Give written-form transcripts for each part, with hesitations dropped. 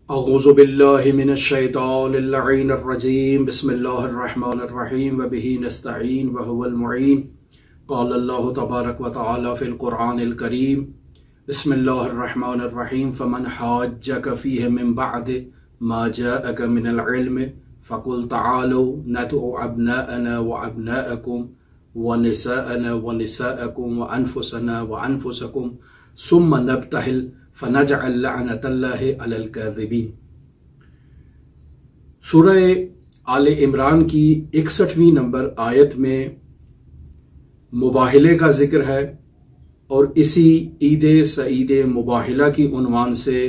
اعوذ باللہ من الشیطان اللعین الرجیم بسم اللہ الرحمن الرحیم وبہ نستعین وہو المعین قال اللہ تبارک وتعالی فی القرآن الکریم بسم اللہ الرحمن الرحیم فمن حاجک فیہ من بعد ما جاءک من العلم فقل تعالوا ندعو ابناءنا وابناءکم ونساءنا ونساءکم وانفسنا وانفسکم ثم نبتہل فنجعل لعنت اللہ علی الکاذبین۔ سورہ آل عمران کی 61ویں نمبر آیت میں مباہلے کا ذکر ہے، اور اسی عید سعید مباہلہ کی عنوان سے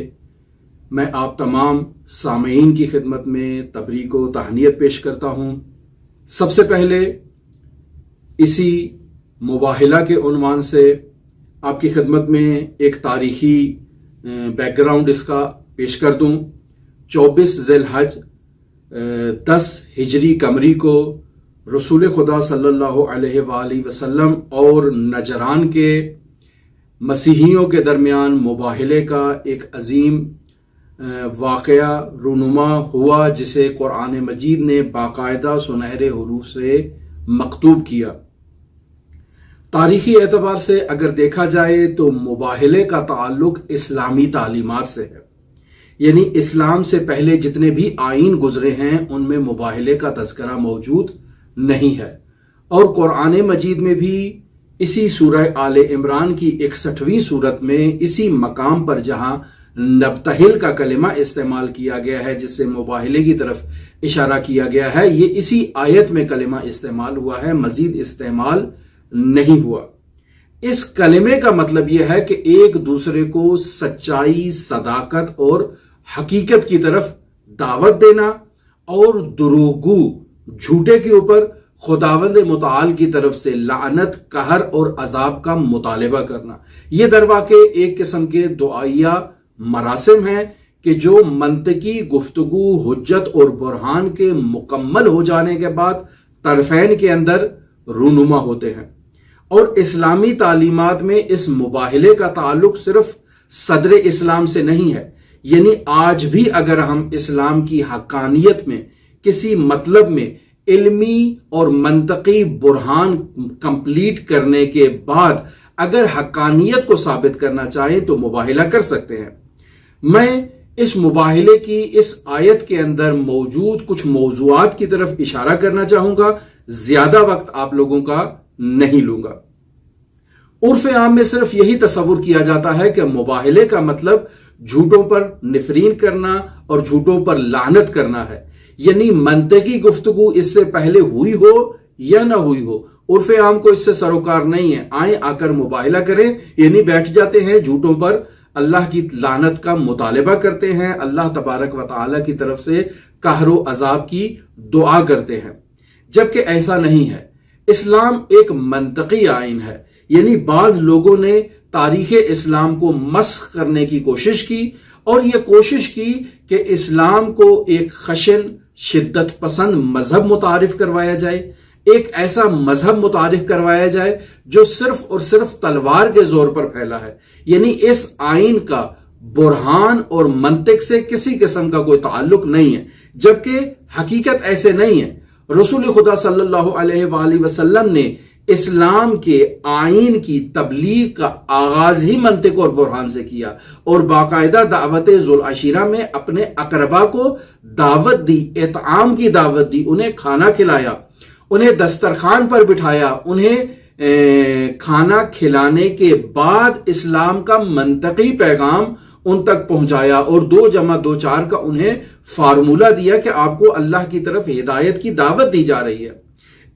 میں آپ تمام سامعین کی خدمت میں تبریک و تہنیت پیش کرتا ہوں۔ سب سے پہلے اسی مباہلہ کے عنوان سے آپ کی خدمت میں ایک تاریخی بیک گراؤنڈ اس کا پیش کر دوں۔ 24 ذی الحج 10 ہجری قمری کو رسول خدا صلی اللہ علیہ وآلہ وسلم اور نجران کے مسیحیوں کے درمیان مباہلے کا ایک عظیم واقعہ رونما ہوا، جسے قرآن مجید نے باقاعدہ سنہرے حروف سے مکتوب کیا۔ تاریخی اعتبار سے اگر دیکھا جائے تو مباہلے کا تعلق اسلامی تعلیمات سے ہے، یعنی اسلام سے پہلے جتنے بھی آئین گزرے ہیں ان میں مباہلے کا تذکرہ موجود نہیں ہے، اور قرآن مجید میں بھی اسی سورہ آل عمران کی 61ویں سورت میں اسی مقام پر جہاں نبتہل کا کلمہ استعمال کیا گیا ہے، جس سے مباہلے کی طرف اشارہ کیا گیا ہے، یہ اسی آیت میں کلمہ استعمال ہوا ہے، مزید استعمال نہیں ہوا۔ اس کلمے کا مطلب یہ ہے کہ ایک دوسرے کو سچائی، صداقت اور حقیقت کی طرف دعوت دینا، اور دروغگو جھوٹے کے اوپر خداوند متعال کی طرف سے لعنت، قہر اور عذاب کا مطالبہ کرنا۔ یہ در واقع ایک قسم کے دعائیہ مراسم ہیں کہ جو منطقی گفتگو، حجت اور برہان کے مکمل ہو جانے کے بعد طرفین کے اندر رونما ہوتے ہیں، اور اسلامی تعلیمات میں اس مباہلے کا تعلق صرف صدر اسلام سے نہیں ہے، یعنی آج بھی اگر ہم اسلام کی حقانیت میں کسی مطلب میں علمی اور منطقی برہان کمپلیٹ کرنے کے بعد اگر حقانیت کو ثابت کرنا چاہیں تو مباہلہ کر سکتے ہیں۔ میں اس مباہلے کی اس آیت کے اندر موجود کچھ موضوعات کی طرف اشارہ کرنا چاہوں گا، زیادہ وقت آپ لوگوں کا نہیں لوں گا۔ عرف عام میں صرف یہی تصور کیا جاتا ہے کہ مباہلے کا مطلب جھوٹوں پر نفرین کرنا اور جھوٹوں پر لعنت کرنا ہے، یعنی منطقی گفتگو اس سے پہلے ہوئی ہو یا نہ ہوئی ہو، عرف عام کو اس سے سروکار نہیں ہے، آئیں آ کر مباہلہ کریں، یعنی بیٹھ جاتے ہیں جھوٹوں پر اللہ کی لعنت کا مطالبہ کرتے ہیں، اللہ تبارک و تعالی کی طرف سے قہر و عذاب کی دعا کرتے ہیں، جبکہ ایسا نہیں ہے۔ اسلام ایک منطقی آئین ہے، یعنی بعض لوگوں نے تاریخ اسلام کو مسخ کرنے کی کوشش کی، اور یہ کوشش کی کہ اسلام کو ایک خشن، شدت پسند مذہب متعارف کروایا جائے، ایک ایسا مذہب متعارف کروایا جائے جو صرف اور صرف تلوار کے زور پر پھیلا ہے، یعنی اس آئین کا برہان اور منطق سے کسی قسم کا کوئی تعلق نہیں ہے، جبکہ حقیقت ایسے نہیں ہے۔ رسول خدا صلی اللہ علیہ وآلہ وسلم نے اسلام کے آئین کی تبلیغ کا آغاز ہی منطق اور برہان سے کیا، اور باقاعدہ دعوت ذوالعشیرہ میں اپنے اقربا کو دعوت دی، اطعام کی دعوت دی، انہیں کھانا کھلایا، انہیں دسترخوان پر بٹھایا، انہیں کھانا کھلانے کے بعد اسلام کا منطقی پیغام ان تک پہنچایا، اور 2 + 2 = 4 کا انہیں فارمولہ دیا کہ آپ کو اللہ کی طرف ہدایت کی دعوت دی جا رہی ہے۔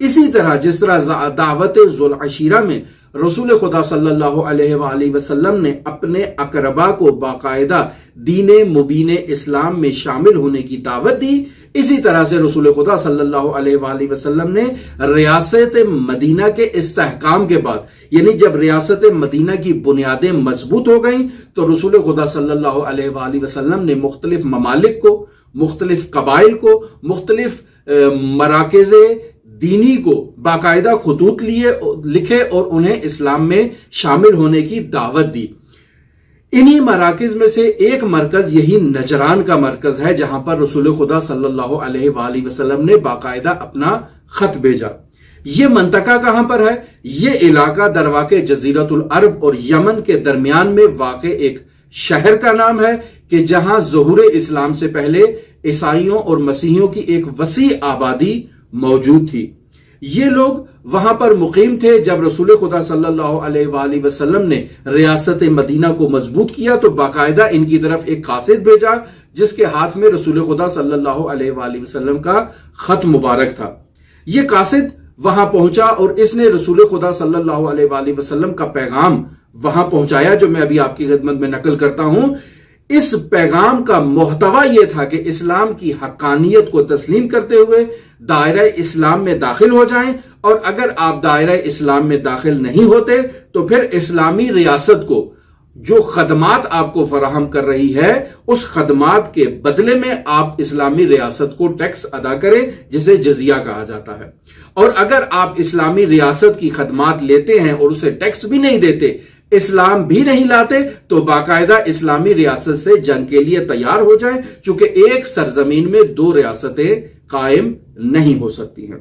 اسی طرح جس طرح دعوت ذوالعشیرہ میں رسول خدا صلی اللہ علیہ وآلہ وسلم نے اپنے اقربا کو باقاعدہ دین مبین اسلام میں شامل ہونے کی دعوت دی، اسی طرح سے رسول خدا صلی اللہ علیہ وآلہ وسلم نے ریاست مدینہ کے استحکام کے بعد، یعنی جب ریاست مدینہ کی بنیادیں مضبوط ہو گئیں، تو رسول خدا صلی اللہ علیہ وآلہ وسلم نے مختلف ممالک کو، مختلف قبائل کو، مختلف مراکز دینی کو باقاعدہ خطوط لکھے اور انہیں اسلام میں شامل ہونے کی دعوت دی۔ انہی مراکز میں سے ایک مرکز یہی نجران کا مرکز ہے، جہاں پر رسول خدا صلی اللہ علیہ وآلہ وسلم نے باقاعدہ اپنا خط بھیجا۔ یہ منطقہ کہاں پر ہے؟ یہ علاقہ در واقع جزیرۃ العرب اور یمن کے درمیان میں واقع ایک شہر کا نام ہے کہ جہاں ظہور اسلام سے پہلے عیسائیوں اور مسیحیوں کی ایک وسیع آبادی موجود تھی۔ یہ لوگ وہاں پر مقیم تھے۔ جب رسول خدا صلی اللہ علیہ وآلہ وسلم نے ریاست مدینہ کو مضبوط کیا تو باقاعدہ ان کی طرف ایک قاصد بھیجا جس کے ہاتھ میں رسول خدا صلی اللہ علیہ وآلہ وسلم کا خط مبارک تھا۔ یہ قاصد وہاں پہنچا اور اس نے رسول خدا صلی اللہ علیہ وآلہ وسلم کا پیغام وہاں پہنچایا، جو میں ابھی آپ کی خدمت میں نقل کرتا ہوں۔ اس پیغام کا محتویٰ یہ تھا کہ اسلام کی حقانیت کو تسلیم کرتے ہوئے دائرہ اسلام میں داخل ہو جائیں، اور اگر آپ دائرہ اسلام میں داخل نہیں ہوتے تو پھر اسلامی ریاست کو جو خدمات آپ کو فراہم کر رہی ہے اس خدمات کے بدلے میں آپ اسلامی ریاست کو ٹیکس ادا کریں، جسے جزیہ کہا جاتا ہے۔ اور اگر آپ اسلامی ریاست کی خدمات لیتے ہیں اور اسے ٹیکس بھی نہیں دیتے، اسلام بھی نہیں لاتے، تو باقاعدہ اسلامی ریاست سے جنگ کے لیے تیار ہو جائیں، چونکہ ایک سرزمین میں دو ریاستیں قائم نہیں ہو سکتی ہیں۔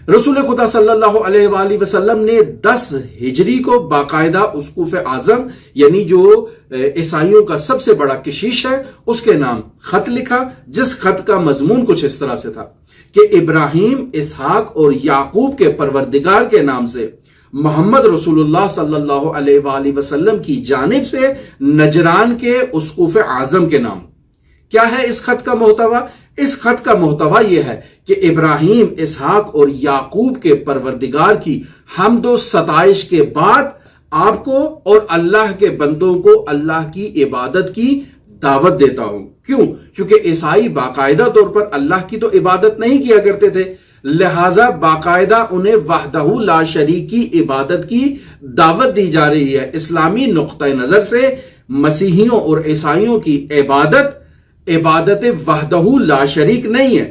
رسول خدا صلی اللہ علیہ وآلہ وسلم نے 10 ہجری کو باقاعدہ اسقف اعظم، یعنی جو عیسائیوں کا سب سے بڑا کشیش ہے، اس کے نام خط لکھا، جس خط کا مضمون کچھ اس طرح سے تھا کہ ابراہیم، اسحاق اور یعقوب کے پروردگار کے نام سے محمد رسول اللہ صلی اللہ علیہ وآلہ وسلم کی جانب سے نجران کے اسقف اعظم کے نام۔ کیا ہے اس خط کا محتویٰ؟ اس خط کا محتویٰ یہ ہے کہ ابراہیم، اسحاق اور یعقوب کے پروردگار کی حمد و ستائش کے بعد آپ کو اور اللہ کے بندوں کو اللہ کی عبادت کی دعوت دیتا ہوں۔ کیوں؟ چونکہ عیسائی باقاعدہ طور پر اللہ کی تو عبادت نہیں کیا کرتے تھے، لہٰذا باقاعدہ انہیں وحدہ لا شریک کی عبادت کی دعوت دی جا رہی ہے۔ اسلامی نقطہ نظر سے مسیحیوں اور عیسائیوں کی عبادت وحدہ لا شریک نہیں ہے،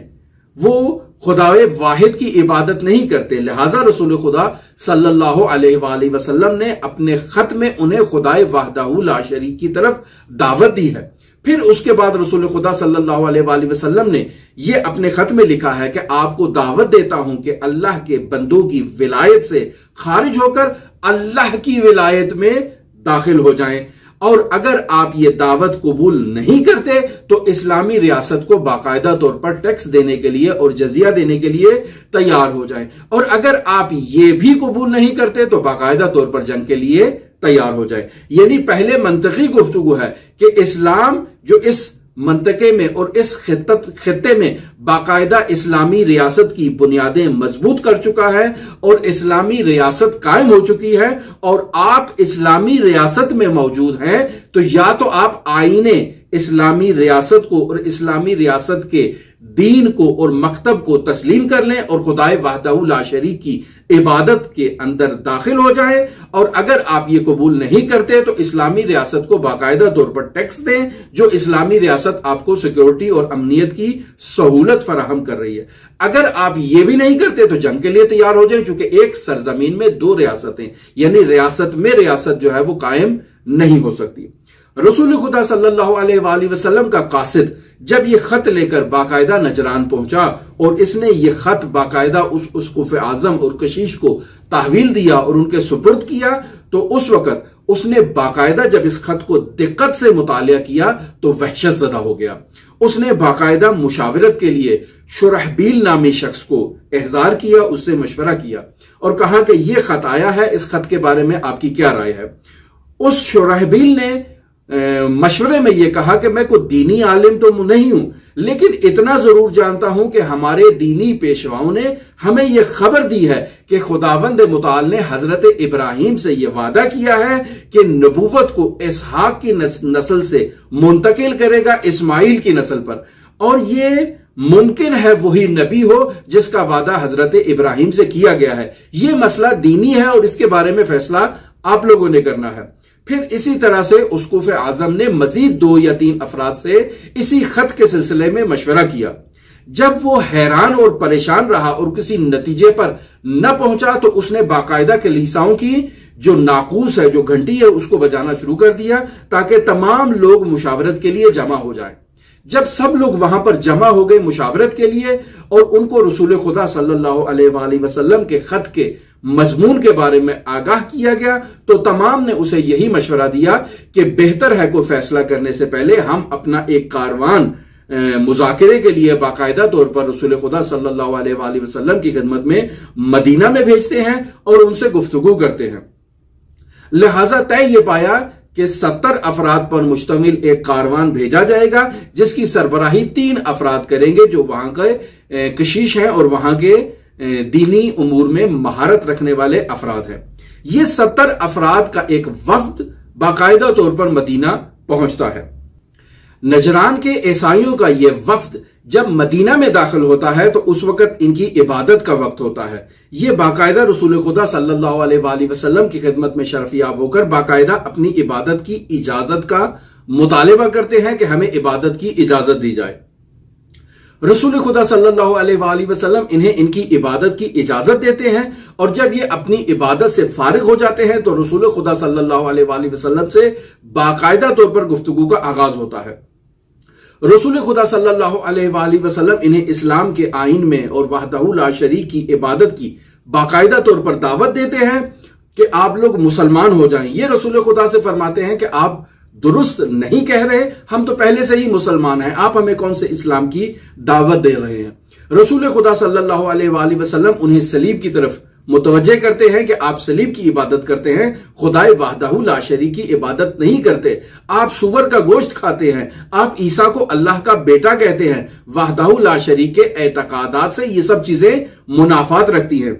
وہ خدا واحد کی عبادت نہیں کرتے، لہٰذا رسول خدا صلی اللہ علیہ وآلہ وسلم نے اپنے خط میں انہیں خدا وحدہ لا شریک کی طرف دعوت دی ہے۔ پھر اس کے بعد رسول خدا صلی اللہ علیہ وآلہ وسلم نے یہ اپنے خط میں لکھا ہے کہ آپ کو دعوت دیتا ہوں کہ اللہ کے بندوں کی ولایت سے خارج ہو کر اللہ کی ولایت میں داخل ہو جائیں، اور اگر آپ یہ دعوت قبول نہیں کرتے تو اسلامی ریاست کو باقاعدہ طور پر ٹیکس دینے کے لیے اور جزیہ دینے کے لیے تیار ہو جائیں، اور اگر آپ یہ بھی قبول نہیں کرتے تو باقاعدہ طور پر جنگ کے لیے تیار ہو جائے۔ یعنی پہلے منطقی گفتگو ہے کہ اسلام جو اس منطقے میں اور اس خطے میں باقاعدہ اسلامی ریاست کی بنیادیں مضبوط کر چکا ہے اور اسلامی ریاست قائم ہو چکی ہے، اور آپ اسلامی ریاست میں موجود ہیں تو یا تو آپ آئین اسلامی ریاست کو اور اسلامی ریاست کے دین کو اور مکتب کو تسلیم کر لیں اور خدائے وحدہ لا شریک کی عبادت کے اندر داخل ہو جائیں، اور اگر آپ یہ قبول نہیں کرتے تو اسلامی ریاست کو باقاعدہ طور پر ٹیکس دیں، جو اسلامی ریاست آپ کو سیکیورٹی اور امنیت کی سہولت فراہم کر رہی ہے۔ اگر آپ یہ بھی نہیں کرتے تو جنگ کے لیے تیار ہو جائیں، چونکہ ایک سرزمین میں دو ریاستیں، یعنی ریاست میں ریاست جو ہے وہ قائم نہیں ہو سکتی۔ رسول خدا صلی اللہ علیہ وآلہ وسلم کا قاصد جب یہ خط لے کر باقاعدہ نجران پہنچا اور اس نے یہ خط باقاعدہ اس اسقف اعظم اور کشیش کو تحویل دیا اور ان کے سپرد کیا، تو اس وقت اس نے باقاعدہ جب اس خط کو دقت سے مطالعہ کیا تو وحشت زدہ ہو گیا۔ اس نے باقاعدہ مشاورت کے لیے شرحبیل نامی شخص کو احضار کیا، اس سے مشورہ کیا اور کہا کہ یہ خط آیا ہے، اس خط کے بارے میں آپ کی کیا رائے ہے؟ اس شرحبیل نے مشورے میں یہ کہا کہ میں کوئی دینی عالم تو نہیں ہوں، لیکن اتنا ضرور جانتا ہوں کہ ہمارے دینی پیشواؤں نے ہمیں یہ خبر دی ہے کہ خداوند متعال نے حضرت ابراہیم سے یہ وعدہ کیا ہے کہ نبوت کو اسحاق کی نسل سے منتقل کرے گا اسماعیل کی نسل پر، اور یہ ممکن ہے وہی نبی ہو جس کا وعدہ حضرت ابراہیم سے کیا گیا ہے۔ یہ مسئلہ دینی ہے اور اس کے بارے میں فیصلہ آپ لوگوں نے کرنا ہے۔ پھر اسی طرح سے اسقف اعظم نے مزید 2 یا 3 افراد سے اسی خط کے سلسلے میں مشورہ کیا۔ جب وہ حیران اور پریشان رہا اور کسی نتیجے پر نہ پہنچا تو اس نے باقاعدہ کلیساؤں کی جو ناقوس ہے، جو گھنٹی ہے، اس کو بجانا شروع کر دیا تاکہ تمام لوگ مشاورت کے لیے جمع ہو جائیں۔ جب سب لوگ وہاں پر جمع ہو گئے مشاورت کے لیے اور ان کو رسول خدا صلی اللہ علیہ وآلہ وسلم کے خط کے مضمون کے بارے میں آگاہ کیا گیا تو تمام نے اسے یہی مشورہ دیا کہ بہتر ہے کوئی فیصلہ کرنے سے پہلے ہم اپنا ایک کاروان مذاکرے کے لیے باقاعدہ طور پر رسول خدا صلی اللہ علیہ وآلہ وسلم کی خدمت میں مدینہ میں بھیجتے ہیں اور ان سے گفتگو کرتے ہیں۔ لہٰذا طے یہ پایا کہ 70 افراد پر مشتمل ایک کاروان بھیجا جائے گا جس کی سربراہی 3 افراد کریں گے جو وہاں کے کشیش ہیں اور وہاں کے دینی امور میں مہارت رکھنے والے افراد ہیں۔ یہ 70 افراد کا ایک وفد باقاعدہ طور پر مدینہ پہنچتا ہے۔ نجران کے عیسائیوں کا یہ وفد جب مدینہ میں داخل ہوتا ہے تو اس وقت ان کی عبادت کا وقت ہوتا ہے۔ یہ باقاعدہ رسول خدا صلی اللہ علیہ وآلہ وسلم کی خدمت میں شرفیاب ہو کر باقاعدہ اپنی عبادت کی اجازت کا مطالبہ کرتے ہیں کہ ہمیں عبادت کی اجازت دی جائے۔ رسول خدا صلی اللہ علیہ وآلہ وسلم انہیں ان کی عبادت کی اجازت دیتے ہیں اور جب یہ اپنی عبادت سے فارغ ہو جاتے ہیں تو رسول خدا صلی اللہ علیہ وآلہ وسلم سے باقاعدہ طور پر گفتگو کا آغاز ہوتا ہے۔ رسول خدا صلی اللہ علیہ وآلہ وسلم انہیں اسلام کے آئین میں اور وحدہ لا شریک کی عبادت کی باقاعدہ طور پر دعوت دیتے ہیں کہ آپ لوگ مسلمان ہو جائیں۔ یہ رسول خدا سے فرماتے ہیں کہ آپ درست نہیں کہہ رہے، ہم تو پہلے سے ہی مسلمان ہیں، آپ ہمیں کون سے اسلام کی دعوت دے رہے ہیں۔ رسول خدا صلی اللہ علیہ وآلہ وسلم انہیں صلیب کی طرف متوجہ کرتے ہیں کہ آپ صلیب کی عبادت کرتے ہیں، خدائے وحدہ لا شریک کی عبادت نہیں کرتے، آپ سور کا گوشت کھاتے ہیں، آپ عیسیٰ کو اللہ کا بیٹا کہتے ہیں۔ وحدہ لا شریک کے اعتقادات سے یہ سب چیزیں منافات رکھتی ہیں،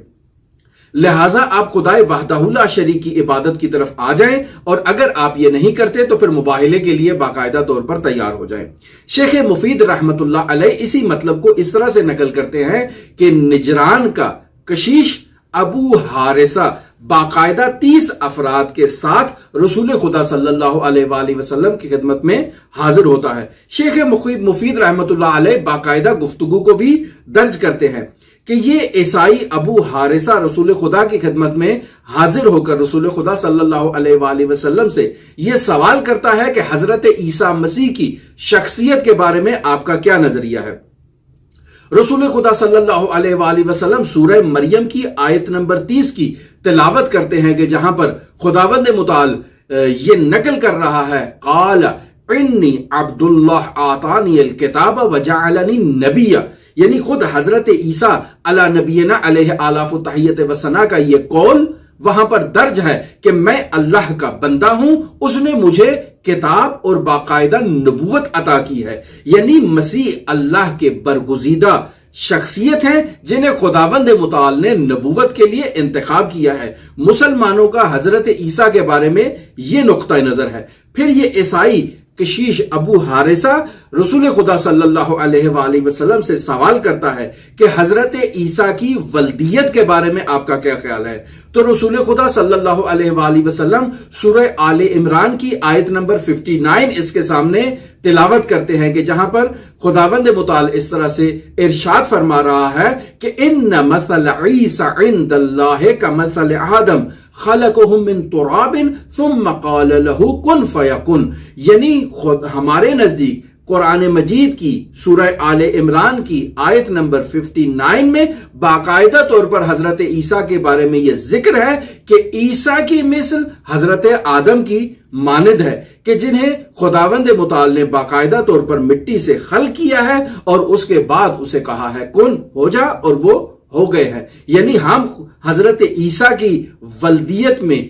لہٰذا آپ خدائے وحدہ لا شریک کی عبادت کی طرف آ جائیں اور اگر آپ یہ نہیں کرتے تو پھر مباہلے کے لیے باقاعدہ طور پر تیار ہو جائیں۔ شیخ مفید رحمت اللہ علیہ اسی مطلب کو اس طرح سے نقل کرتے ہیں کہ نجران کا کشیش ابو حارثہ باقاعدہ 30 افراد کے ساتھ رسول خدا صلی اللہ علیہ وآلہ وسلم کی خدمت میں حاضر ہوتا ہے۔ شیخ مفید رحمت اللہ علیہ باقاعدہ گفتگو کو بھی درج کرتے ہیں کہ یہ عیسائی ابو حارثہ رسول خدا کی خدمت میں حاضر ہو کر رسول خدا صلی اللہ علیہ وآلہ وسلم سے یہ سوال کرتا ہے کہ حضرت عیسیٰ مسیح کی شخصیت کے بارے میں آپ کا کیا نظریہ ہے؟ رسول خدا صلی اللہ علیہ وآلہ وسلم سورہ مریم کی آیت نمبر 30 کی تلاوت کرتے ہیں کہ جہاں پر خداوند متعال یہ نقل کر رہا ہے قال انی عبد اللہ آتانی الکتاب وجعلنی نبیا، یعنی خود حضرت عیسیٰ علی نبینا علیہ آلاف و تحیت و ثنا کا یہ قول وہاں پر درج ہے کہ میں اللہ کا بندہ ہوں، اس نے مجھے کتاب اور باقاعدہ نبوت عطا کی ہے۔ یعنی مسیح اللہ کے برگزیدہ شخصیت ہیں جنہیں خداوند متعال نے نبوت کے لیے انتخاب کیا ہے۔ مسلمانوں کا حضرت عیسیٰ کے بارے میں یہ نقطہ نظر ہے۔ پھر یہ عیسائی کشیش ابو حارثہ رسول خدا صلی اللہ علیہ وآلہ وسلم سے سوال کرتا ہے کہ حضرت عیسیٰ کی ولدیت کے بارے میں آپ کا کیا خیال ہے؟ تو رسول خدا صلی اللہ علیہ وآلہ وسلم سورہ آل عمران کی آیت نمبر 59 اس کے سامنے تلاوت کرتے ہیں کہ جہاں پر خداوند متعال اس طرح سے ارشاد فرما رہا ہے کہ ان مثل عیسیٰ عند اللہ کمثل آدم خلقہ من تراب ثم قال له کن فیکن، یعنی ہمارے نزدیک قرآن مجید کی سورہ آل عمران کی آیت نمبر 59 میں باقاعدہ طور پر حضرت عیسیٰ کے بارے میں یہ ذکر ہے کہ عیسیٰ کی مثل حضرت آدم کی مانند ہے کہ جنہیں خداوند متعال نے باقاعدہ طور پر مٹی سے خلق کیا ہے اور اس کے بعد اسے کہا ہے کن ہو جا اور وہ ہو گئے ہیں۔ یعنی ہم حضرت عیسیٰ کی ولدیت میں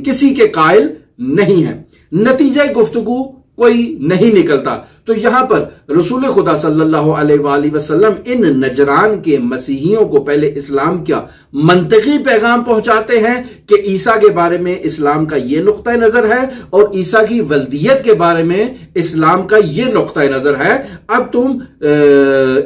کسی کے قائل نہیں ہیں، نتیجہ گفتگو کوئی نہیں نکلتا۔ تو یہاں پر رسول خدا صلی اللہ علیہ وآلہ وسلم ان نجران کے مسیحیوں کو پہلے اسلام کا منطقی پیغام پہنچاتے ہیں کہ عیسیٰ کے بارے میں اسلام کا یہ نقطہ نظر ہے اور عیسیٰ کی ولدیت کے بارے میں اسلام کا یہ نقطہ نظر ہے، اب تم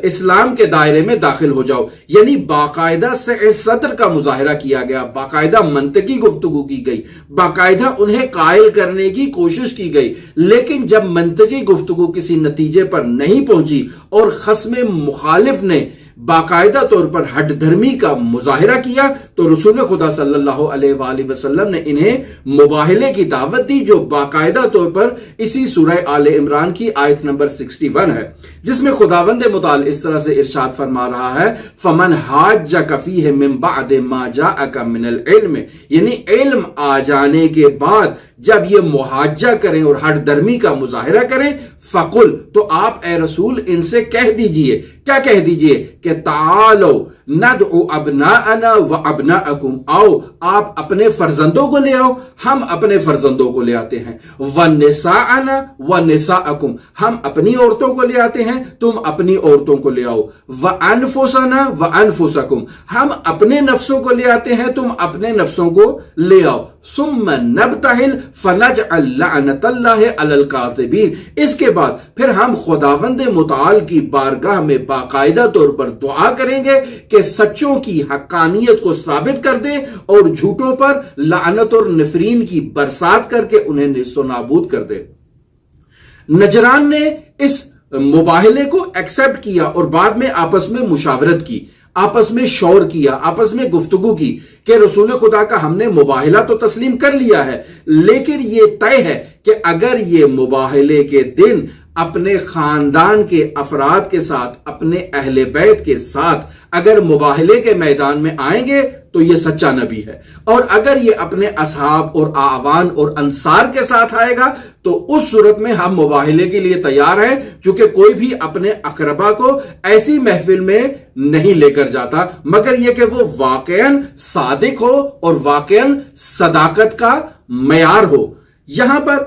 اسلام کے دائرے میں داخل ہو جاؤ۔ یعنی باقاعدہ صدر کا مظاہرہ کیا گیا، باقاعدہ منطقی گفتگو کی گئی، باقاعدہ انہیں قائل کرنے کی کوشش کی گئی، لیکن جب منطقی گفتگو کسی نتیجے پر نہیں پہنچی اور خصم مخالف نے باقاعدہ طور پر ہٹ دھرمی کا مظاہرہ کیا تو رسول خدا صلی اللہ علیہ وآلہ وسلم نے انہیں مباہلے کی دعوت دی، جو باقاعدہ طور پر اسی سورہ آل عمران کی آیت نمبر 61 ہے، جس میں خداوند متعال اس طرح سے ارشاد فرما رہا ہے فَمَنْ حَاجَّكَ فِيهِ مِنْ بَعْدِ مَا جَاءَكَ مِنَ الْعِلْمِ، یعنی علم آ جانے کے بعد جب یہ محاجہ کریں اور ہٹ درمی کا مظاہرہ کریں، فَقُلْ، تو آپ اے رسول ان سے کہہ دیجئے، کیا کہہ دیجئے کہ تعالوا ندعو ابناءنا وابناءکم، آؤ آپ اپنے فرزندوں کو لے آؤ، ہم اپنے فرزندوں کو لے آتے ہیں، ونساءنا ونساءکم، ہم اپنی عورتوں کو لے آتے ہیں، تم اپنی عورتوں کو لے آؤ، وانفسنا وانفسکم، ہم اپنے نفسوں کو لے آتے ہیں، تم اپنے نفسوں کو لے آؤ، ثم نبتہل فنجعل لعنت اللہ علی الکاذبین، اس کے بعد پھر ہم خداوند متعال کی بارگاہ میں باقاعدہ طور پر دعا کریں گے کہ سچوں کی حقانیت کو ثابت کر دے اور جھوٹوں پر لعنت اور نفرین کی برسات کر کے انہیں نیست و نابود کر دے۔ نجران نے اس مباہلے کو ایکسپٹ کیا اور بعد میں آپس میں مشاورت کی، آپس میں شور کیا، آپس میں گفتگو کی کہ رسول خدا کا ہم نے مباہلہ تو تسلیم کر لیا ہے، لیکن یہ طے ہے کہ اگر یہ مباہلے کے دن اپنے خاندان کے افراد کے ساتھ، اپنے اہل بیت کے ساتھ اگر مباہلے کے میدان میں آئیں گے تو یہ سچا نبی ہے، اور اگر یہ اپنے اصحاب اور اعوان اور انصار کے ساتھ آئے گا تو اس صورت میں ہم مباہلے کے لیے تیار ہیں، چونکہ کوئی بھی اپنے اقربا کو ایسی محفل میں نہیں لے کر جاتا مگر یہ کہ وہ واقعاً صادق ہو اور واقعاً صداقت کا معیار ہو۔ یہاں پر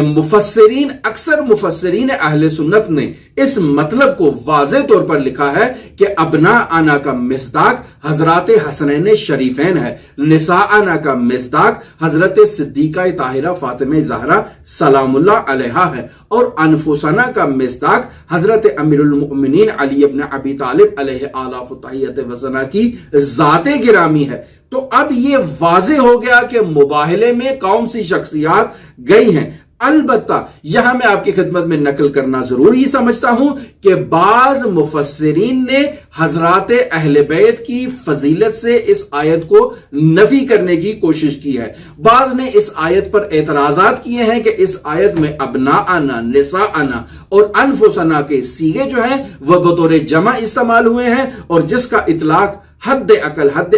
مفسرین، اکثر مفسرین اہل سنت نے اس مطلب کو واضح طور پر لکھا ہے کہ ابناءنا کا مصداق حضرات حسنین شریفین ہے، نساءنا کا مصداق حضرت صدیقہ طاہرہ فاطمہ زہرا سلام اللہ علیہا ہے، اور انفسنا کا مصداق حضرت امیر المؤمنین علی ابن ابی طالب علیہ آلاف التحیت وسنا کی ذات گرامی ہے۔ تو اب یہ واضح ہو گیا کہ مباہلے میں کون سی شخصیات گئی ہیں۔ البتہ یہاں میں آپ کی خدمت میں نقل کرنا ضروری سمجھتا ہوں کہ بعض مفسرین نے حضرات اہل بیت کی فضیلت سے اس آیت کو نفی کرنے کی کوشش کی ہے۔ بعض نے اس آیت پر اعتراضات کیے ہیں کہ اس آیت میں ابناءنا، نساءنا اور انفسنا کے صیغے جو ہیں وہ بطور جمع استعمال ہوئے ہیں، اور جس کا اطلاق حد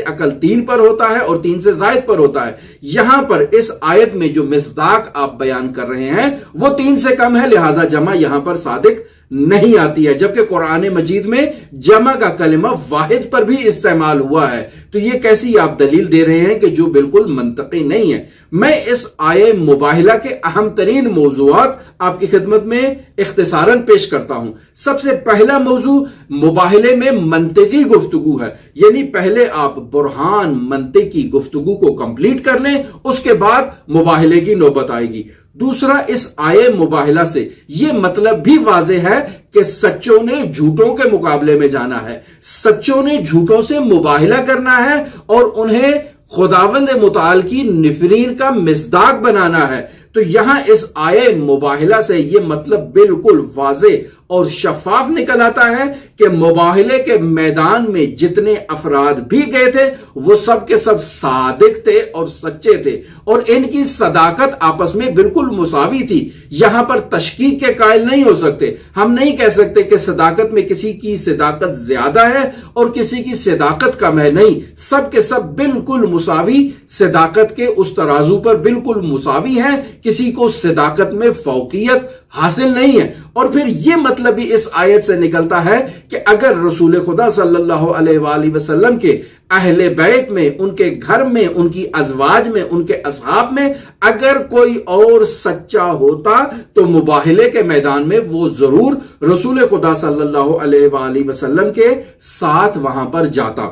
عقل 3 پر ہوتا ہے اور 3 سے زائد پر ہوتا ہے۔ یہاں پر اس آیت میں جو مصداق آپ بیان کر رہے ہیں وہ 3 سے کم ہے، لہٰذا جمع یہاں پر صادق نہیں آتی ہے، جبکہ قرآن مجید میں جمع کا کلمہ واحد پر بھی استعمال ہوا ہے۔ تو یہ کیسی آپ دلیل دے رہے ہیں کہ جو بالکل منطقی نہیں ہے۔ میں اس آیے مباہلہ کے اہم ترین موضوعات آپ کی خدمت میں اختصاراً پیش کرتا ہوں۔ سب سے پہلا موضوع مباہلے میں منطقی گفتگو ہے، یعنی پہلے آپ برہان منطقی گفتگو کو کمپلیٹ کر لیں، اس کے بعد مباہلے کی نوبت آئے گی۔ دوسرا، اس آیے مباہلہ سے یہ مطلب بھی واضح ہے کہ سچوں نے جھوٹوں کے مقابلے میں جانا ہے، سچوں نے جھوٹوں سے مباہلہ کرنا ہے اور انہیں خداوند متعال کی نفرین کا مصداق بنانا ہے۔ تو یہاں اس آیے مباہلہ سے یہ مطلب بالکل واضح اور شفاف نکل آتا ہے کہ مباہلے کے میدان میں جتنے افراد بھی گئے تھے وہ سب کے سب صادق تھے اور سچے تھے، اور ان کی صداقت آپس میں بالکل مساوی تھی۔ یہاں پر تشکیک کے قائل نہیں ہو سکتے، ہم نہیں کہہ سکتے کہ صداقت میں کسی کی صداقت زیادہ ہے اور کسی کی صداقت کم ہے، نہیں، سب کے سب بالکل مساوی صداقت کے اس ترازو پر بالکل مساوی ہیں، کسی کو صداقت میں فوقیت حاصل نہیں ہے۔ اور پھر یہ مطلب بھی اس آیت سے نکلتا ہے کہ اگر رسول خدا صلی اللہ علیہ وآلہ وسلم کے اہل بیت میں، ان کے گھر میں، ان کی ازواج میں، ان کے اصحاب میں اگر کوئی اور سچا ہوتا تو مباہلے کے میدان میں وہ ضرور رسول خدا صلی اللہ علیہ وآلہ وسلم کے ساتھ وہاں پر جاتا۔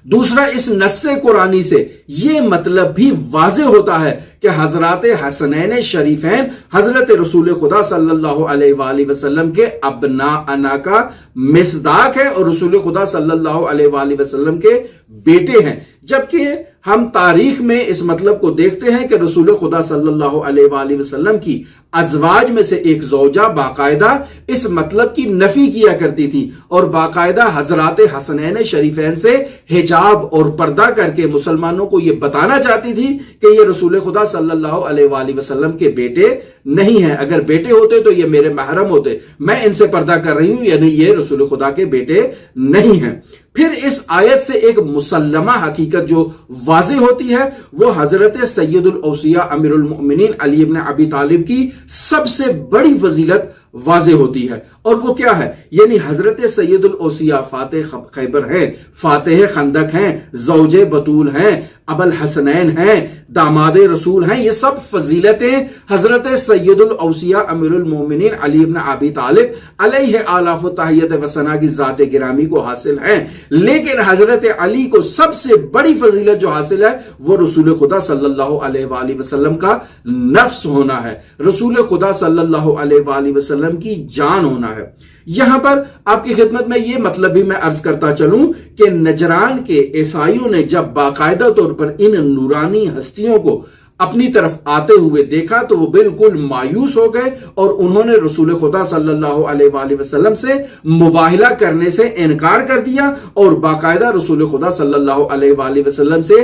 دوسرا، اس نص قرآنی سے یہ مطلب بھی واضح ہوتا ہے کہ حضرات حسنین شریفین حضرت رسول خدا صلی اللہ علیہ وآلہ وسلم کے ابناءنا کا مصداق ہے اور رسول خدا صلی اللہ علیہ وآلہ وسلم کے بیٹے ہیں، جبکہ ہم تاریخ میں اس مطلب کو دیکھتے ہیں کہ رسول خدا صلی اللہ علیہ وآلہ وسلم کی ازواج میں سے ایک زوجہ باقاعدہ اس مطلب کی نفی کیا کرتی تھی اور باقاعدہ حضرات حسنین شریفین سے حجاب اور پردہ کر کے مسلمانوں کو یہ بتانا چاہتی تھی کہ یہ رسول خدا صلی اللہ علیہ وآلہ وسلم کے بیٹے نہیں ہیں، اگر بیٹے ہوتے تو یہ میرے محرم ہوتے، میں ان سے پردہ کر رہی ہوں، یعنی یہ رسول خدا کے بیٹے نہیں ہیں۔ پھر اس آیت سے ایک مسلمہ حقیقت جو واضح ہوتی ہے وہ حضرت سید الاوصیاء امیر المؤمنین علی ابن ابی طالب کی سب سے بڑی فضیلت واضح ہوتی ہے، اور وہ کیا ہے؟ یعنی حضرت سید الاوصیاء فاتح خیبر ہیں، فاتح خندق ہیں، زوج بطول ہیں، ابو الحسنین ہیں، داماد رسول ہیں، یہ سب فضیلتیں حضرت سید الاوصیاء امیر المومنین علی ابن ابی طالب علیہ آلاف و تحیت و ثنا کی ذات گرامی کو حاصل ہیں، لیکن حضرت علی کو سب سے بڑی فضیلت جو حاصل ہے وہ رسول خدا صلی اللہ علیہ وآلہ وسلم کا نفس ہونا ہے، رسول خدا صلی اللہ علیہ وآلہ وسلم کی جان ہونا ہے۔ یہاں پر آپ کی خدمت میں یہ مطلب بھی میں عرض کرتا چلوں کہ نجران کے عیسائیوں نے جب باقاعدہ طور پر ان نورانی ہستیوں کو اپنی طرف آتے ہوئے دیکھا تو وہ بالکل مایوس ہو گئے اور انہوں نے رسول خدا صلی اللہ علیہ وآلہ وسلم سے مباہلہ کرنے سے انکار کر دیا اور باقاعدہ رسول خدا صلی اللہ علیہ وآلہ وسلم سے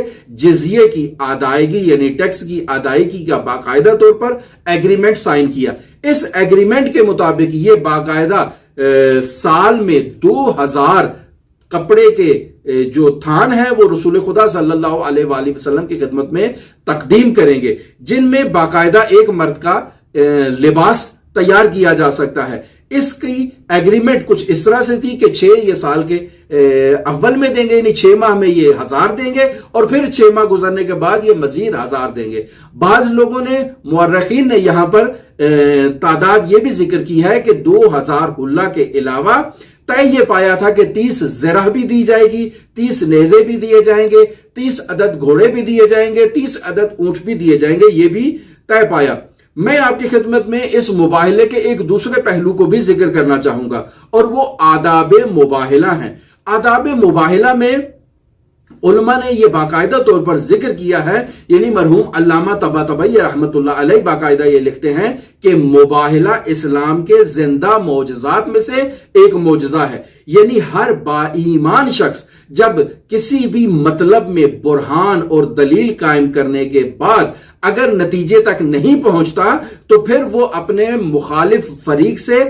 جزیے کی ادائیگی یعنی ٹیکس کی ادائیگی کا باقاعدہ طور پر ایگریمنٹ سائن کیا۔ اس ایگریمنٹ کے مطابق یہ باقاعدہ سال میں 2000 کپڑے کے جو تھان ہیں وہ رسول خدا صلی اللہ علیہ وآلہ وسلم کی خدمت میں تقدیم کریں گے، جن میں باقاعدہ ایک مرد کا لباس تیار کیا جا سکتا ہے۔ اس کی ایگریمنٹ کچھ اس طرح سے تھی کہ 6 یہ سال کے اول میں دیں گے، یعنی 6 ماہ میں یہ 1000 دیں گے اور پھر 6 ماہ گزرنے کے بعد یہ مزید 1000 دیں گے۔ بعض لوگوں نے مورخین نے یہاں پر تعداد یہ بھی ذکر کی ہے کہ 2000 حلہ کے علاوہ طے یہ پایا تھا کہ 30 زرہ بھی دی جائے گی، 30 نیزے بھی دیے جائیں گے، 30 عدد گھوڑے بھی دیے جائیں گے، 30 عدد اونٹ بھی دیے جائیں گے، یہ بھی طے پایا۔ میں آپ کی خدمت میں اس مباہلے کے ایک دوسرے پہلو کو بھی ذکر کرنا چاہوں گا اور وہ آداب مباہلہ ہیں۔ آداب مباہلہ میں علماء نے یہ باقاعدہ طور پر ذکر کیا ہے، یعنی مرحوم علامہ طباطبائی رحمت اللہ علیہ باقاعدہ یہ لکھتے ہیں کہ مباہلہ اسلام کے زندہ معجزات میں سے ایک معجزہ ہے، یعنی ہر با ایمان شخص جب کسی بھی مطلب میں برہان اور دلیل قائم کرنے کے بعد اگر نتیجے تک نہیں پہنچتا تو پھر وہ اپنے مخالف فریق سے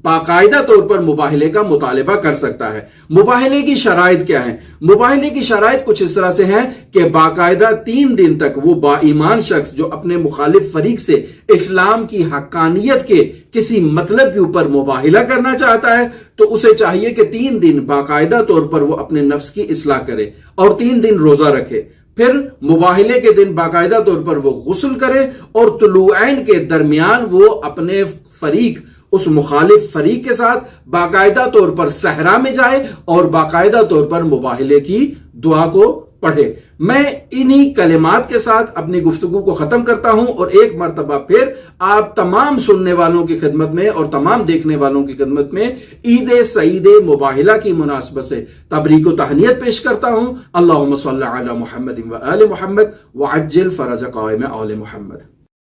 باقاعدہ طور پر مباہلے کا مطالبہ کر سکتا ہے۔ مباہلے کی شرائط کیا ہیں؟ مباہلے کی شرائط کچھ اس طرح سے ہیں کہ باقاعدہ 3 دن تک وہ با ایمان شخص جو اپنے مخالف فریق سے اسلام کی حقانیت کے کسی مطلب کے اوپر مباہلہ کرنا چاہتا ہے تو اسے چاہیے کہ 3 دن باقاعدہ طور پر وہ اپنے نفس کی اصلاح کرے اور 3 دن روزہ رکھے، پھر مباہلے کے دن باقاعدہ طور پر وہ غسل کرے اور طلوعین کے درمیان وہ اپنے فریق اس مخالف فریق کے ساتھ باقاعدہ طور پر صحرا میں جائے اور باقاعدہ طور پر مباہلے کی دعا کو پڑھے۔ میں انہی کلمات کے ساتھ اپنی گفتگو کو ختم کرتا ہوں اور ایک مرتبہ پھر آپ تمام سننے والوں کی خدمت میں اور تمام دیکھنے والوں کی خدمت میں عید سعید مباہلہ کی مناسبت سے تبریک و تہنیت پیش کرتا ہوں۔ اللہم صلی علی محمد و آل محمد وعجل فرج قائم آل محمد۔